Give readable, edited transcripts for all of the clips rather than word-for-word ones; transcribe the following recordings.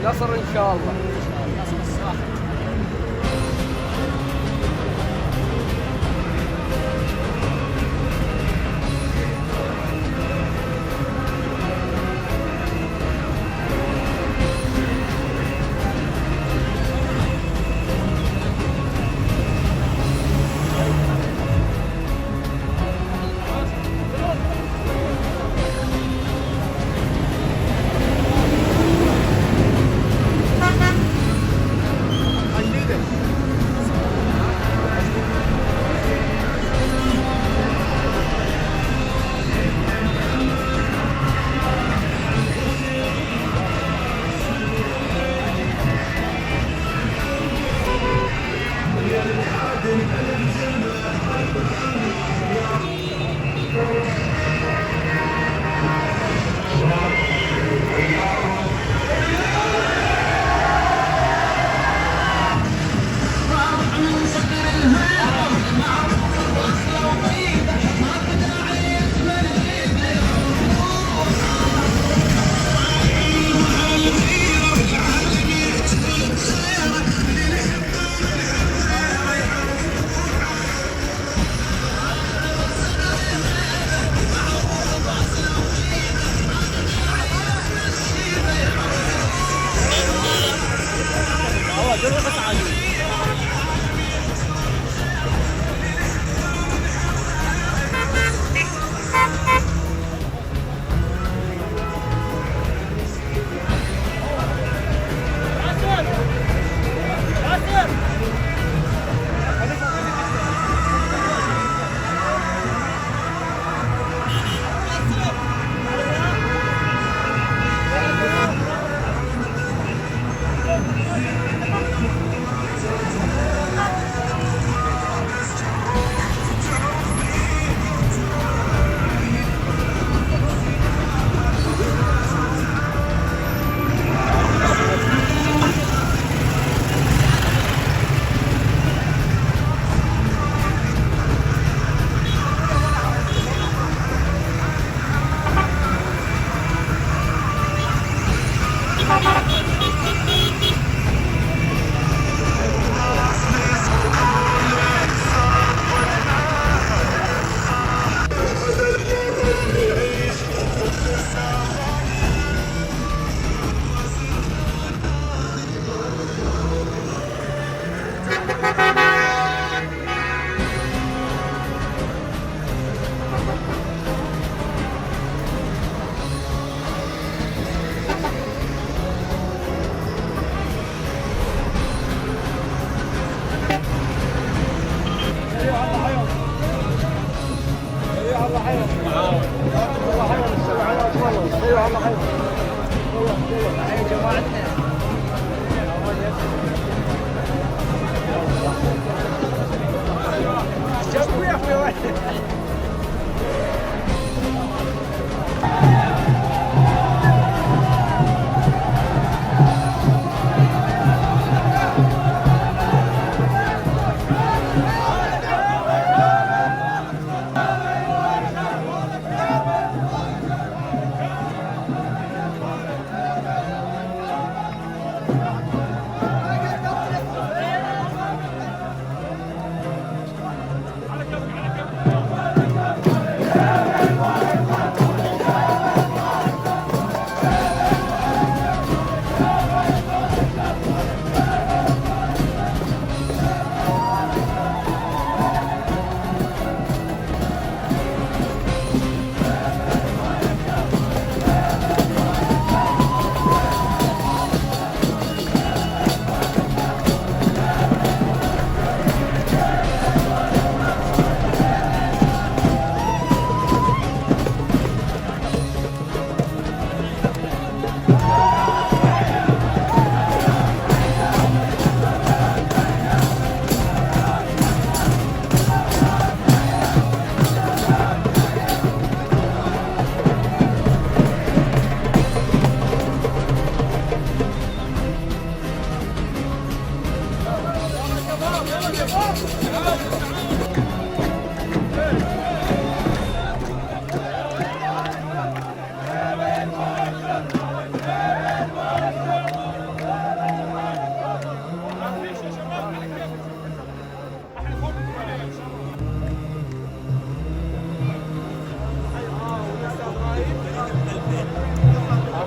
النصر ان شاء الله.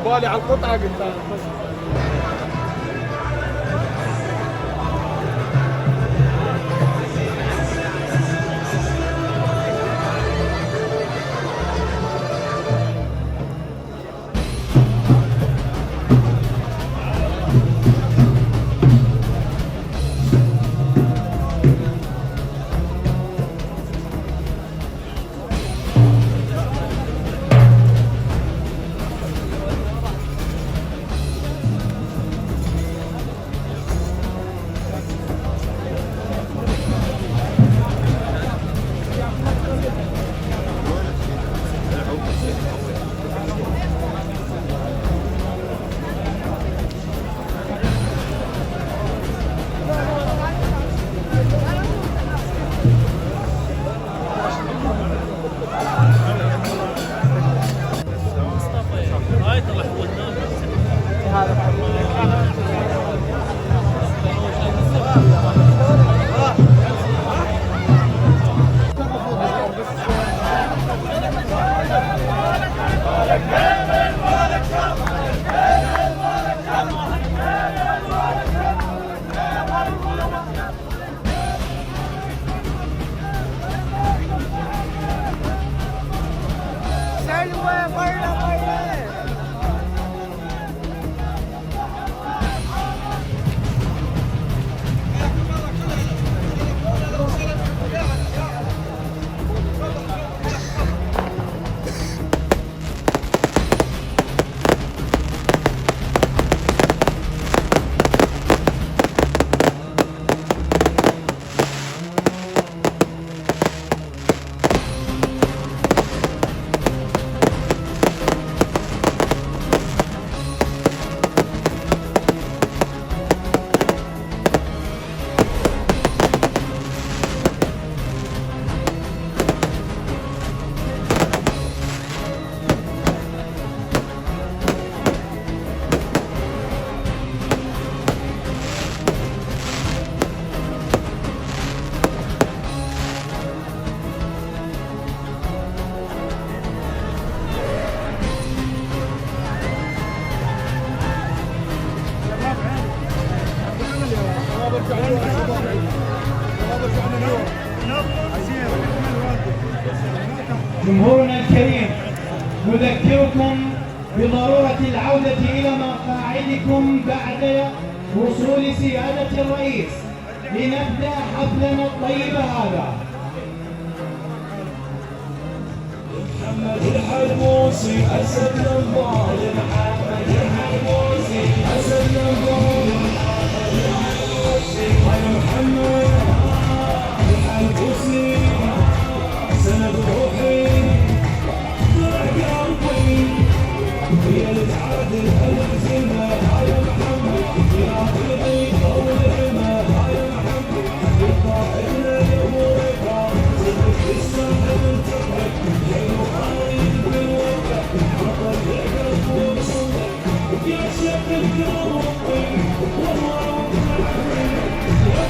سؤالي عن قطعه قلت جمهورنا الكريم، نذكركم بضرورة العودة إلى مقاعدكم بعد وصول سيادة الرئيس لنبدأ حفلنا الطيب هذا. محمد الحلبوسي أسد الله، محمد الحلبوسي أسد الله، محمد الحلبوسي سند روحي قلبي هي اللي تعادل الهزيمة يا محمد يا عقلي طول الهمة يا محمد يطلع لنا الأمور صدق السحب انتهك حلو خايف بالوقت عقل يعقل وصدق يا شيخ القلب والله يا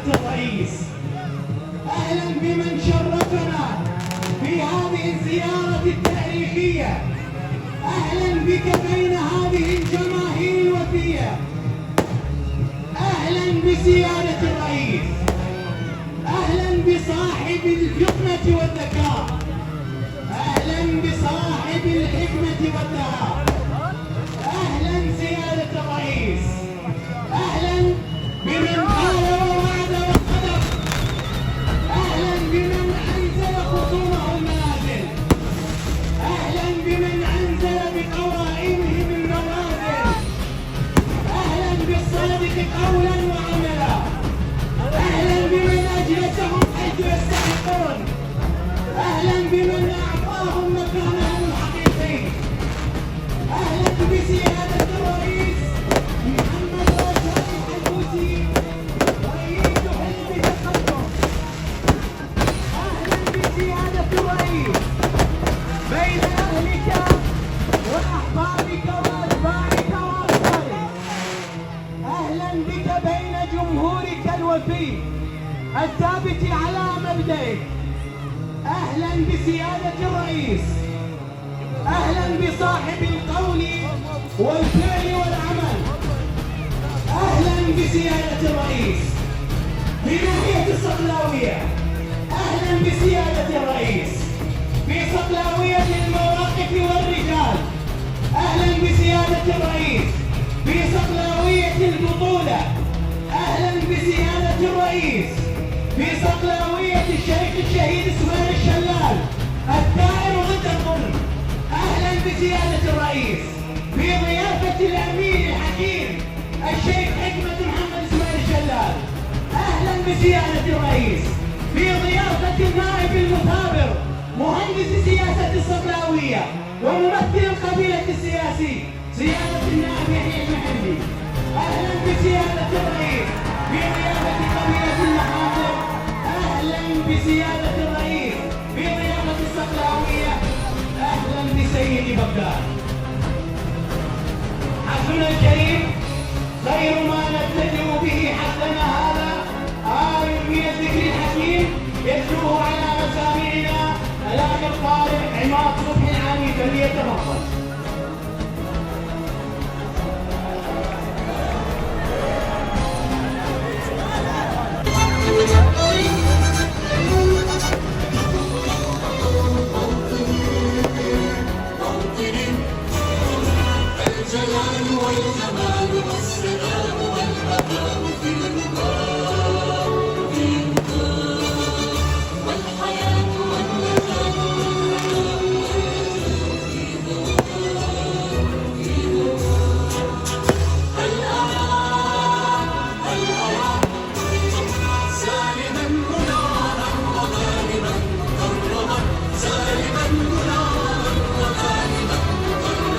سيادة الرئيس. أهلا بمن شرفنا في هذه الزيارة التاريخية. أهلا بك بين هذه الجماهير الوفية. أهلا بسيادة الرئيس. أهلا بصاحب الفطنة والذكاء. أهلا بصاحب الحكمة والدهاء. أهلا سيادة الرئيس. أهلا بمن قال ووعد وصدق. أهلا بمن أنزل خصومه المنازل. أهلا بمن أنزل بقوائمهم النوازل. أهلا بالصادق قولا وعملا. أهلا بمن أجلسهم حيث يستحقون. أهلا بمن أعطاهم مكانهم الحقيقي. أهلا بسيادة الرئيس محمد رجاء الحلبوسي رئيس حزب التقدم. أهلا بسيادة الرئيس بين أهلك وأحبابك وأتباعك وأبطالك. أهلا بك بين جمهورك الوفي الثابت على مبدئك. أهلا بسيادة الرئيس. أهلا بصاحب القول والفعل والعمل. أهلا بسيادة الرئيس في ناحية الصقلاوية. أهلا بسيادة الرئيس في صقلاوية المواقف والرجال. أهلا بسيادة الرئيس في صقلاوية البطولة. أهلا بسيادة الرئيس في صقلاوية الشيخ الشهيد اسماعيل الشلال الدائر ضد الظلم. أهلا بسيادة الرئيس في ضيافة الأمين الحكيم الشيخ حكمة محمد اسماعيل الشلال. أهلا بسيادة الرئيس في ضيافة النائب المثابر مهندس سياسة الصقلاوية وممثل القبيلة السياسي سيادة النائب يحيى المحلي. أهلا بسيادة الرئيس في ضيافة قبيلة المحافظ. أهلا بسيادة الرئيس في ضيافة الصقلاوية. أهلا بسيدي بغداد. حفلنا الكريم خير ما نبتدئ به حفلنا هذا آية من الذكر الحكيم يتلوه على مسامعنا الآن القارئ عماد صبحي العامي فليتفضل. الجلال والجمال والسلام والبقاء في المقام والحياة والنجاة والحياة الأرى سالما منارا وغانما مكرما سالما منارا وغانما مكرما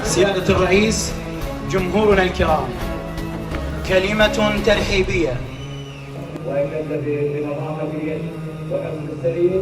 سيادة الرئيس، جمهورنا الكرام، كلمة ترحيبية. وإن الذي بنظافة اليد وحسن السرير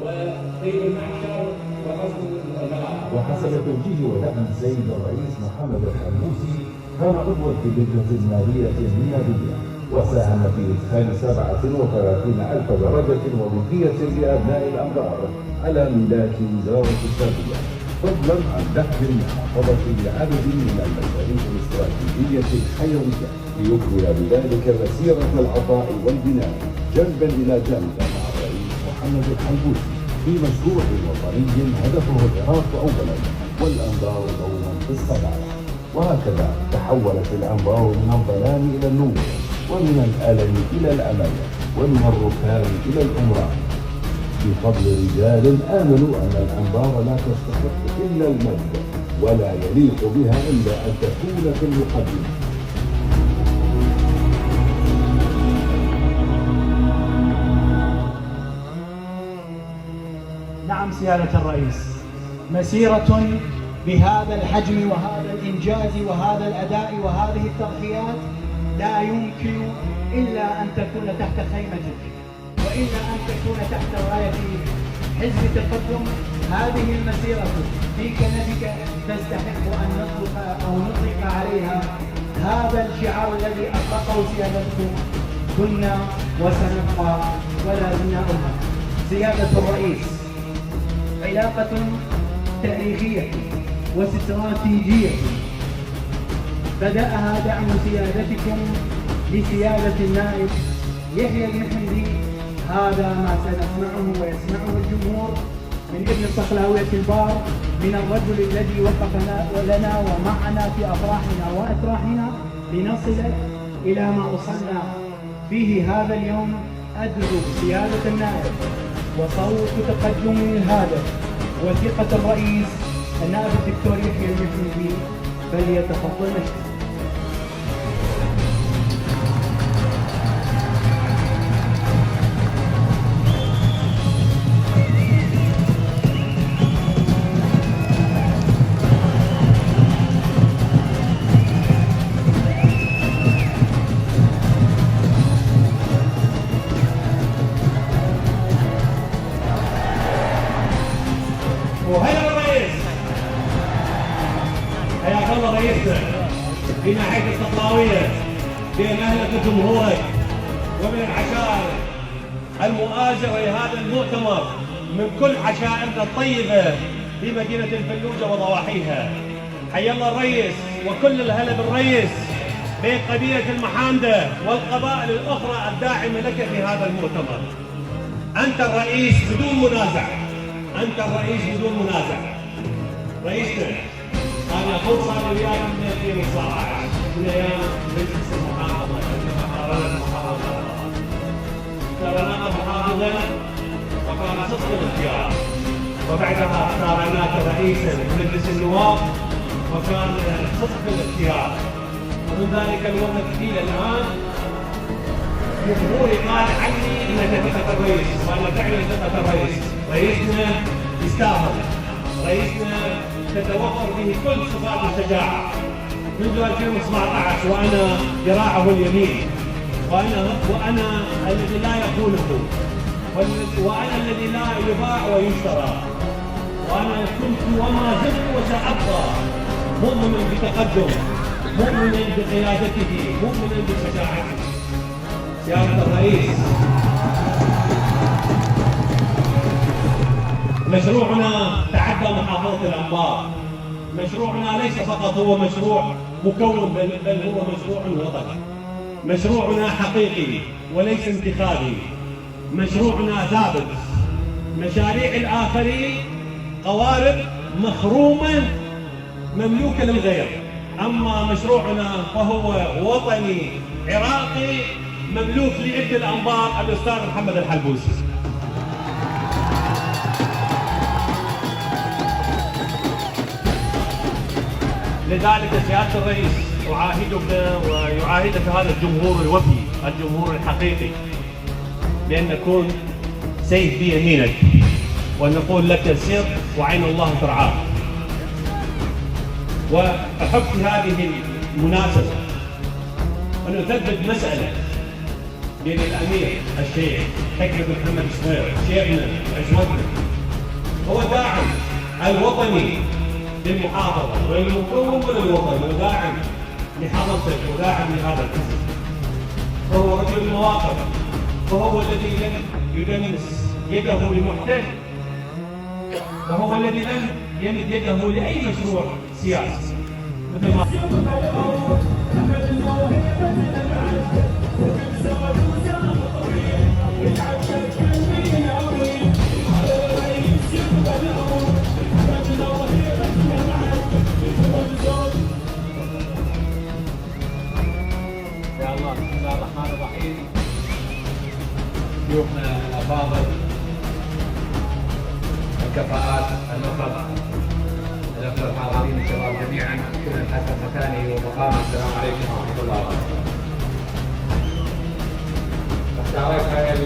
وطيب المعشر وحسن الملابس. وحسب توجيه ودعم السيد الرئيس محمد الحلبوسي كان قدوة ببذلة مالية رياضية وساهم في إدخال 37,000 درجة وظيفية لأبناء الأمراض على ملاك وزارة التربية، فضلا عن دعم المحافظة بعدد من المشاريع الاستراتيجية الحيوية ليكمل بذلك مسيرة العطاء والبناء جنبا إلى جنب مع الرئيس محمد الحلبوسي في مشروع وطني هدفه العراق أولا والأنبار دوما في الصدارة. وهكذا تحولت الأنبار من الظلام إلى النور، ومن الألم إلى الأمل، ومن الركام إلى الأمراء، بفضل رجال آمنوا أن الأنبار لا تستحق إلا المجد ولا يليق بها إلا أن تكون في المقدمة. سيادة الرئيس. مسيرة بهذا الحجم وهذا الإنجاز وهذا الأداء وهذه التضحيات لا يمكن إلا أن تكون تحت خيمتك، وإلا أن تكون تحت راية حزب التقدم. هذه المسيرة في كندك تستحق أن نطلق أو نطلق عليها هذا الشعار الذي أطلقه سيادتكم: كنا وسنبقى ولا زلنا أمة. سيادة الرئيس، علاقة تاريخية واستراتيجية بدأها دعم سيادتكم لسيادة النائب يحيى المحمدي. هذا ما سنسمعه ويسمعه الجمهور من ابن الصقلاوية البار، من الرجل الذي وقف لنا ومعنا في أفراحنا وأتراحنا لنصل إلى ما وصلنا فيه هذا اليوم. أدعو سيادة النائب وصوت تقدم الهادف وثقة الرئيس النائب الدكتور يحيى المحمدي فليتفضل مشكورا. وهلا الرئيس، حياك الله رئيسنا في ناحية الصقلاوية بين أهلك وجمهورك ومن العشائر المؤازرة لهذا المؤتمر من كل عشائرنا الطيبة في مدينة الفلوجة وضواحيها. حيا الله الرئيس وكل الهلا بالرئيس بين قبيلة المحامدة والقبائل الأخرى الداعمة لك في هذا المؤتمر. أنت الرئيس بدون منازع، أنت الرئيس بدون منازع. رئيسنا أنا فرصة لي من 2019 من أيام مجلس المحافظة كما قررت المحافظة. اخترناك محافظا وكان صدق الاختيار، وبعدها اختارناك رئيسا لمجلس النواب وكان صدق الاختيار. ومن ذلك الوقت إلى الآن جمهوري قال عني انك ثقة الرئيس، وانا فعلا ثقة الرئيس. رئيسنا يستاهل، رئيسنا تتوفر فيه كل صفات الشجاعة. منذ 2017 وانا ذراعه اليمين، وانا الذي لا يخونه، وانا الذي لا يباع ويشترى. وانا كنت وما زلت وسأبقى مؤمنا بتقدم، مؤمنا بقيادته، مؤمنا بشجاعته. سيادة الرئيس، مشروعنا تعدى محافظة الأنبار. مشروعنا ليس فقط هو مشروع مكون، بل هو مشروع وطني. مشروعنا حقيقي وليس انتخابي. مشروعنا ثابت. مشاريع الآخرين قوارب مخرومة مملوكة للغير، أما مشروعنا فهو وطني عراقي مملوك لابن الأنبار الأستاذ محمد الحلبوسي. لذلك سيادة الرئيس أعاهدك ويعاهدك هذا الجمهور الوفي، الجمهور الحقيقي، بأن نكون سيف بيمينك ونقول لك سر وعين الله ترعاك. وأحب في هذه المناسبة أن أثبت مسألة بين الأمير الشيخ حكمة محمد سمير شيخنا عزوتنا، هو داعم الوطني للمحافظة والمكون الوطني، وداعم لحضرتك وداعم لهذا الحزب. فهو رجل المواقف، وهو الذي لم يدنس يده لمحتل، وهو الذي لم يمد يده لأي مشروع سياسي مثل ما بسم الله الرحمن الرحيم. ضيوفنا الافاضل، الكفاءات، النخب، الاخوه الحاضرين الشباب جميعا، كل حسب مكانه ومقامه، السلام عليكم ورحمه الله وبركاته. اختارت هاي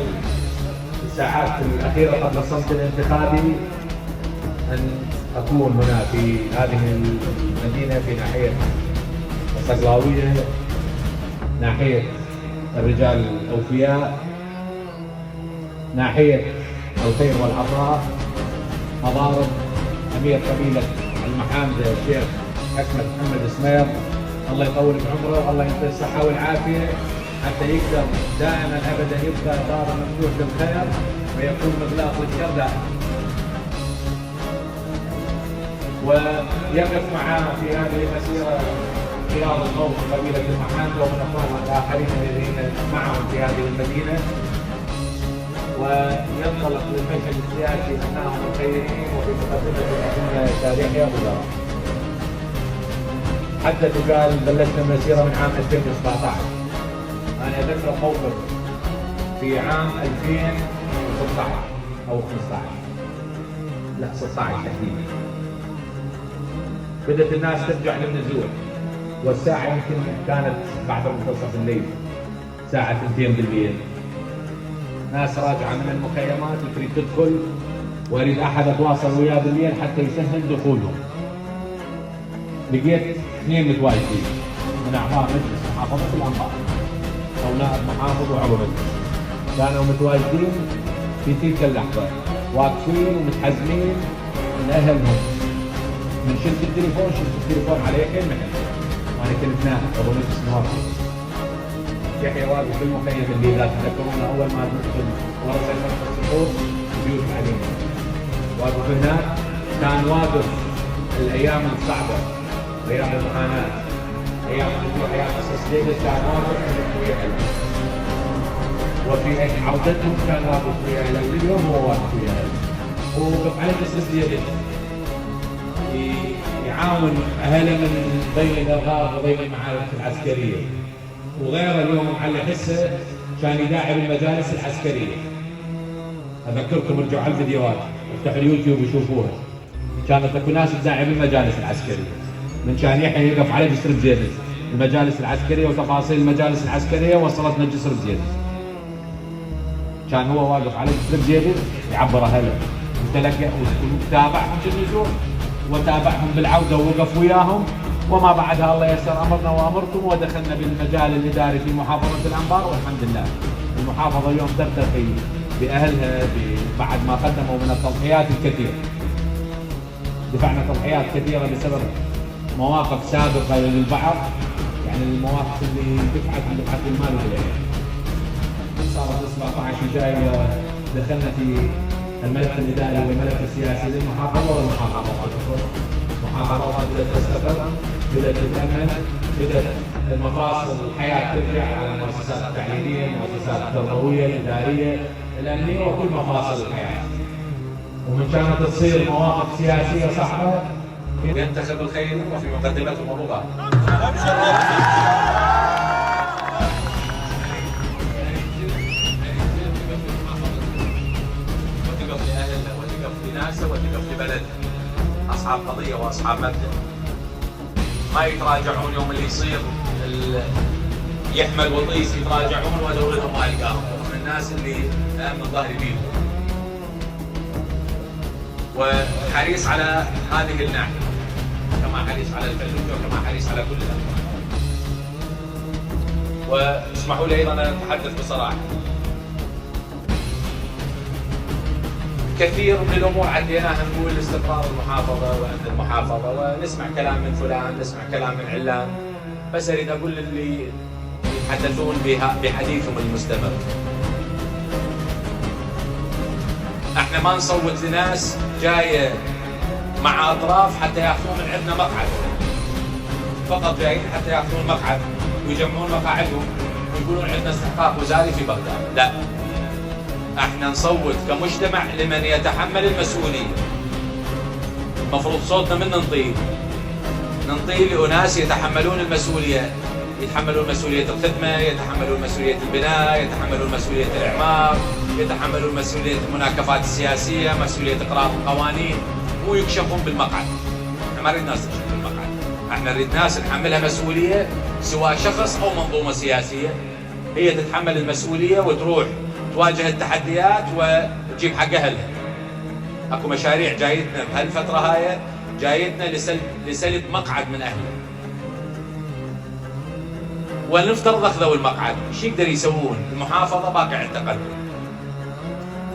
الساعات الاخيره قبل الصمت الانتخابي أن أكون هنا في هذه المدينة في ناحية الصقلاوية، ناحية الرجال الأوفياء، ناحية الخير والعطاء، مضارب أمير قبيلة المحامدة الشيخ أحمد محمد سمير، الله يطول بعمره والله يعطيه الصحة والعافية حتى يقدر دائما أبدا يبقى باب مفتوح للخير ويكون مغلاق للشر دائما. ويقف معنا في هذه المسيرة خيار القوم قبيلة المحامدة ومن أخواننا الآخرين الذين معهم في هذه المدينة، وينطلق للمشهد السياسي أبنائهم الخيرين وفي مقدمة الأزمة التاريخية أبو ظبي. حتى تقال بلشنا المسيرة من عام 2017. أنا أذكر موقف في عام 2016 أو 15 لا 16 تحديدا، بدأت الناس ترجع للنزوع والساعة يمكن كانت بعد منتصف الليل الساعة 2 بالليل، ناس راجعة من المخيمات وتريد تدخل وأريد أحد أتواصل وياه بالليل حتى يسهل دخولهم. لقيت 2 متواجدين من أعضاء مجلس محافظة الأنبار أو نائب محافظ وعضو مجلس، كانوا متواجدين في تلك اللحظة واقفين ومتحزمين من أهلهم. من شلت التليفون على يحيى المحل وأنا كنت نائب أبو مجلس نوافذ. يحيى واقف في المخيم اللي لا تذكرون أول ما تدخل ورا سيطرة الصخور بيوت علينا، واقف هناك. كان واقف الأيام الصعبة، أيام المعاناة، أيام الفتوح، أيام أساس ديفيس، كان واقف وياه. وفي عودتهم كان واقف وياه اليوم، هو واقف وياه ووقف على أساس ديفيس يعاون أهله من ضيق الإرهاب وضيق المعارك العسكرية وغيره. اليوم على حسه كان يداعب المجالس العسكرية. أذكركم ارجعوا على الفيديوهات، افتحوا اليوتيوب وشوفوها. كانت اكو ناس تداعب المجالس العسكرية، من كان يحيى يقف على جسر بزيدس المجالس العسكرية وتفاصيل المجالس العسكرية وصلتنا جسر بزيدس. كان هو واقف على جسر بزيدس يعبر أهله وتلقى وتابعهم بالنزوع وتابعهم بالعودة ووقف وياهم. وما بعدها الله ييسر امرنا وامركم ودخلنا بالمجال الاداري في محافظه الانبار، والحمد لله المحافظه اليوم ترتقي باهلها بعد ما قدموا من التضحيات الكثيره. دفعنا تضحيات كثيره بسبب مواقف سابقه للبعض، يعني المواقف اللي دفعت المال والعين. صارت 17 جايه دخلنا في الملف الاداري والملف السياسي للمحافظه والمحافظه. محافظات بدأت تستقر، بدأت تتأمن، بدأت المفاصل الحياة ترجع على المؤسسات التعليمية، المؤسسات التربوية، الإدارية، الأمنية وكل مفاصل الحياة. ومن كانت تصير مواقف سياسية صعبة ينتخب الخير وفي مقدمتهم أبو ظبي. وتقف لأهلها وتقف لناسها وتقف لبلدها. أصحاب قضية وأصحاب مبدأ ما يتراجعون. يوم اللي يصير يحمل وطيس يتراجعون ودولتهم ما يلقاهم. من الناس اللي أمن الظهر بيهم وحريص على هذه الناحية كما حريص على الفلوجة وكما حريص على كل الأمور. واسمحوا لي أيضا أن أتحدث بصراحة. كثير من الامور عديناها نقول استقرار المحافظه وامن المحافظه ونسمع كلام من فلان، نسمع كلام من علان، بس اريد اقول للي يتحدثون بحديثهم المستمر، احنا ما نصوت لناس جايه مع اطراف حتى ياخذون من عندنا مقعد، فقط جايين حتى ياخذون مقعد ويجمعون مقاعدهم ويقولون عندنا استحقاق وزاري في بغداد. لا، احنا نصوت كمجتمع لمن يتحمل المسؤوليه. المفروض صوتنا من ننطيه لاناس يتحملون المسؤوليه، يتحملون مسؤوليه الخدمه، يتحملون مسؤوليه البناء، يتحملون مسؤوليه الاعمار، يتحملون مسؤوليه المناكفات السياسيه، مسؤوليه اقرار القوانين، ويكشفون بالمقعد. احنا ما نريد ناس تكشف بالمقعد، احنا نريد ناس نحملها مسؤوليه، سواء شخص او منظومه سياسيه هي تتحمل المسؤوليه وتروح تواجه التحديات وتجيب حق اهلها. اكو مشاريع جايتنا بهالفتره هاي، جايتنا لسلب مقعد من اهله. ونفترض اخذوا المقعد، شو يقدر يسوون؟ المحافظه باقي على التقدم.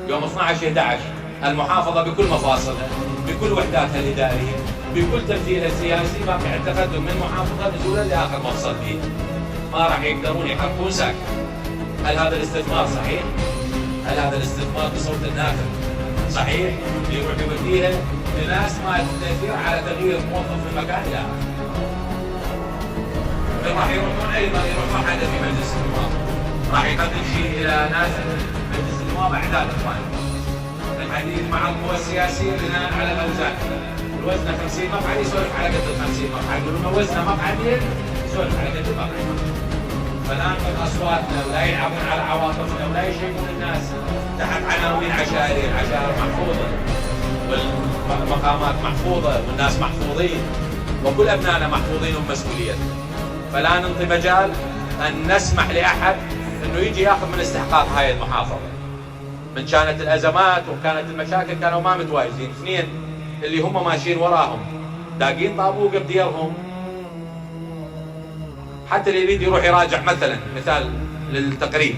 يوم 12/11 المحافظه بكل مفاصلها، بكل وحداتها الاداريه، بكل تمثيلها السياسي باقي على التقدم من محافظه نزولا لاخر مفصل فيه. ما راح يقدرون يحركون ساكن. هل هذا الاستثمار صحيح؟ هل هذا الاستثمار بصوت الناخب صحيح؟ يروح يوديها لناس ما تأثير على تغيير موظف من مكان لا. راح يروحون ايضا يروحون حدا في مجلس النواب، راح يقدم شيء الى ناس مجلس النواب اعداد اخوان. الحديث مع القوى السياسيه بناء على الاوزان. الوزن 50 مقعد يسولف على قد ال 50 مقعد، يقولون وزنه مقعدين يسولف على قد المقعد. فلا ننقذ اصواتنا ولا يلعبون على عواطفنا ولا يشيكون الناس تحت عناوين عشائريه، العشائر محفوظه والمقامات محفوظه والناس محفوظين وكل ابنائنا محفوظين ومسؤوليتنا. فلا ننطي مجال ان نسمح لاحد انه يجي ياخذ من استحقاق هاي المحافظه. من كانت الازمات وكانت المشاكل كانوا ما متواجدين، اثنين اللي هم ماشيين وراهم داقين طابوق بديرهم. حتى اللي يريد يروح يراجع مثال للتقريب،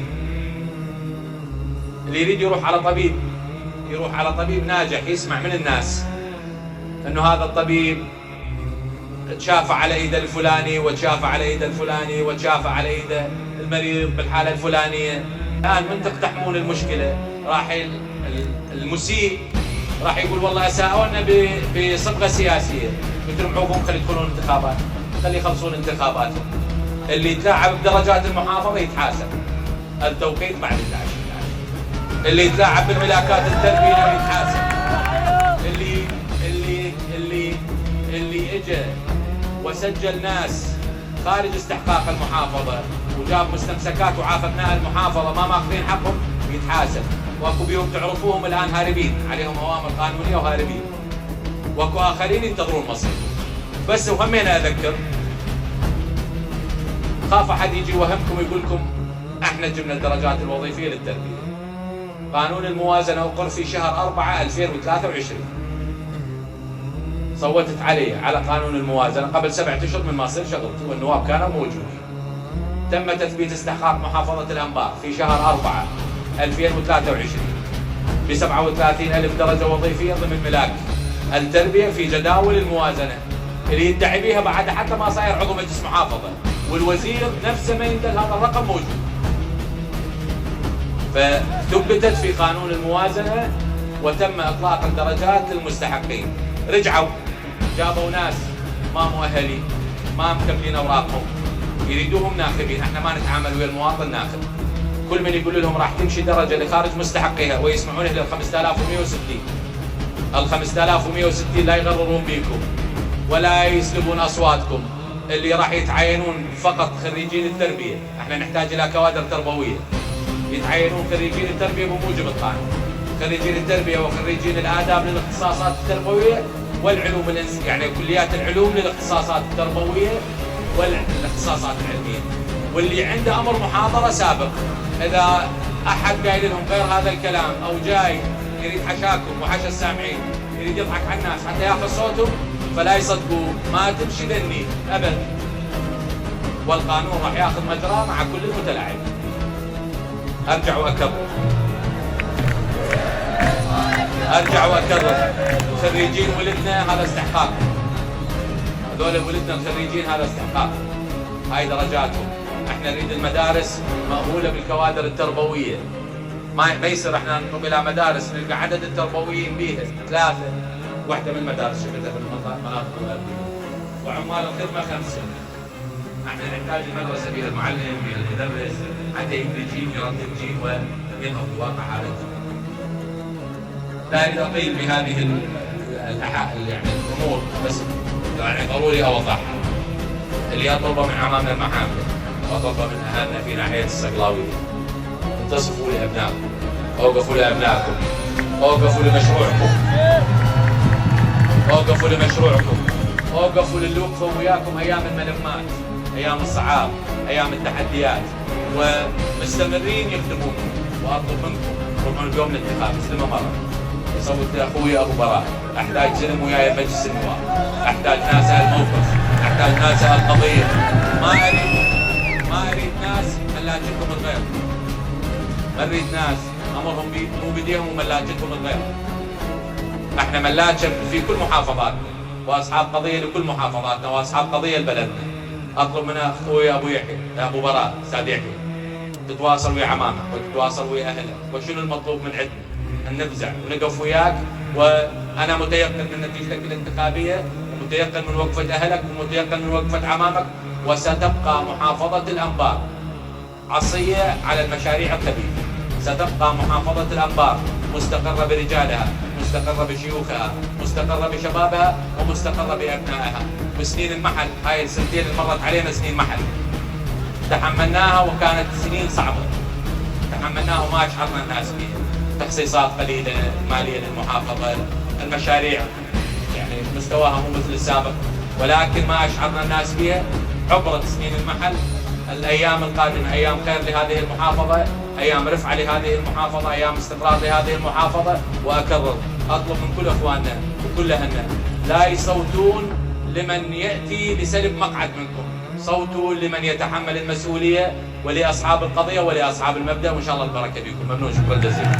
اللي يريد يروح على طبيب ناجح، يسمع من الناس انه هذا الطبيب تشافى على ايد الفلاني وتشافى على ايد الفلاني وتشافى على ايد المريض بالحاله الفلانيه. الان من تقتحمون المشكله راح المسيء راح يقول والله اساءونا بصبغه سياسيه، قلت لهم عقوبهم خلي يدخلون انتخابات، خلي يخلصون انتخاباتهم. اللي يتلاعب بدرجات المحافظه يتحاسب. التوقيت بعد 11. اللي يتلاعب بالملاكات التربيه يتحاسب. اللي اجى وسجل ناس خارج استحقاق المحافظه وجاب مستمسكات وعاف ابناء المحافظه ما ماخذين حقهم يتحاسب. واكو بيهم تعرفوهم الان هاربين، عليهم اوامر قانونيه وهاربين. واكو اخرين ينتظرون مصيرهم. بس وهمين اذكر، خاف احد يجي يوهمكم ويقول لكم احنا جبنا الدرجات الوظيفيه للتربيه. قانون الموازنه اقر في شهر 4/2023. صوتت على قانون الموازنه قبل 7 أشهر من ما صير شغلتي والنواب كانوا موجودين. تم تثبيت استحقاق محافظه الانبار في شهر 4/2023 ب 37,000 درجه وظيفيه ضمن ملاك التربيه في جداول الموازنه اللي يدعي بيها بعد حتى ما صاير عضو مجلس محافظه، والوزير نفسه ما يندل هذا الرقم موجود. فثبتت في قانون الموازنه وتم اطلاق الدرجات للمستحقين. رجعوا جابوا ناس ما مؤهلين ما مكملين اوراقهم يريدوهم ناخبين. احنا ما نتعامل ويا المواطن ناخب. كل من يقول لهم راح تمشي درجه لخارج مستحقيها ويسمعونه لل 5160. ال 5160 لا يغررون بيكم ولا يسلبون اصواتكم. اللي راح يتعينون فقط خريجين التربيه، احنا نحتاج الى كوادر تربويه. يتعينون خريجين التربيه بموجب القانون. خريجين التربيه وخريجين الاداب للاختصاصات التربويه والعلوم يعني كليات العلوم للاختصاصات التربويه والاختصاصات العلميه. واللي عنده امر محاضره سابق، اذا احد قايل لهم غير هذا الكلام او جاي يريد حشاكم وحشا السامعين، يريد يضحك على الناس حتى ياخذ صوتهم، فلا يصدقوه. ما تمشي ذني ابد، والقانون راح ياخذ مجراه مع كل المتلاعبين. ارجع واكرر خريجين ولدنا هذا استحقاق. هذول ولدنا الخريجين هذا استحقاق. هاي درجاتهم. احنا نريد المدارس مأهولة بالكوادر التربوية. ما يصير احنا نطلب الى مدارس نلقى عدد التربويين بيها 3. واحدة من المدارس شفتها في المناطق الغربية. وعمال الخدمة 5. احنا نحتاج المدرسة بها المعلم بها المدرس حتى يجي يرتب جيل وينهض بواقع حالته. لا اريد اطيل بهذه يعني الامور، بس يعني ضروري اوضحها. اللي اطلبه من عمامنا المحامل واطلبه من اهلنا في ناحيه الصقلاويه، انتصفوا لابنائكم، اوقفوا لابنائكم، اوقفوا لمشروعكم، اوقفوا لمشروعكم، اوقفوا للي وقفوا وياكم ايام الملمات، ايام الصعاب، ايام التحديات، ومستمرين يخدموكم. واطلب منكم روحوا اليوم للانتخاب. صوت اخوي ابو براء، احتاج زلم وياي مجلس النواب، احتاج ناس اهل موقف، احتاج ناس اهل قضيه. ما اريد ناس ملاجتهم الغير، ما اريد ناس امرهم مو بديهم وملاجتهم الغير. احنا ملاجه في كل محافظاتنا واصحاب قضيه لكل محافظاتنا واصحاب قضيه لبلدنا. اطلب من اخوي ابو يحيى ابو براء استاذ يحيى تتواصل ويا عمامك وتتواصل ويا اهلك، وشنو المطلوب من عندنا؟ ان نفزع ونقف وياك، وانا متيقن من نتيجتك الانتخابيه ومتيقن من وقفه اهلك ومتيقن من وقفه عمامك. وستبقى محافظه الانبار عصيه على المشاريع الكبيره، ستبقى محافظه الانبار مستقره برجالها، مستقره بشيوخها، مستقره بشبابها، ومستقره بابنائها. وسنين المحل هاي السنتين اللي مرت علينا سنين محل تحملناها وكانت سنين صعبه، تحملناها وما اشعرنا الناس فيها. تخصيصات قليله ماليه للمحافظه، المشاريع يعني مستواها مو مثل السابق، ولكن ما اشعرنا الناس فيها. عبرت سنين المحل، الايام القادمه ايام خير لهذه المحافظه، ايام رفعه لهذه المحافظه، ايام استقرار لهذه المحافظه. واكرر اطلب من كل اخواننا وكل اهلنا لا يصوتون لمن ياتي لسلب مقعد منكم، صوتوا لمن يتحمل المسؤوليه ولاصحاب القضيه ولاصحاب المبدا، وان شاء الله البركه بكم. ممنون، شكرا جزيلا.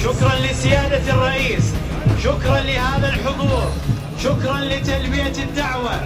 شكرا لسيادة الرئيس، شكرا لهذا الحضور، شكرا لتلبية الدعوة.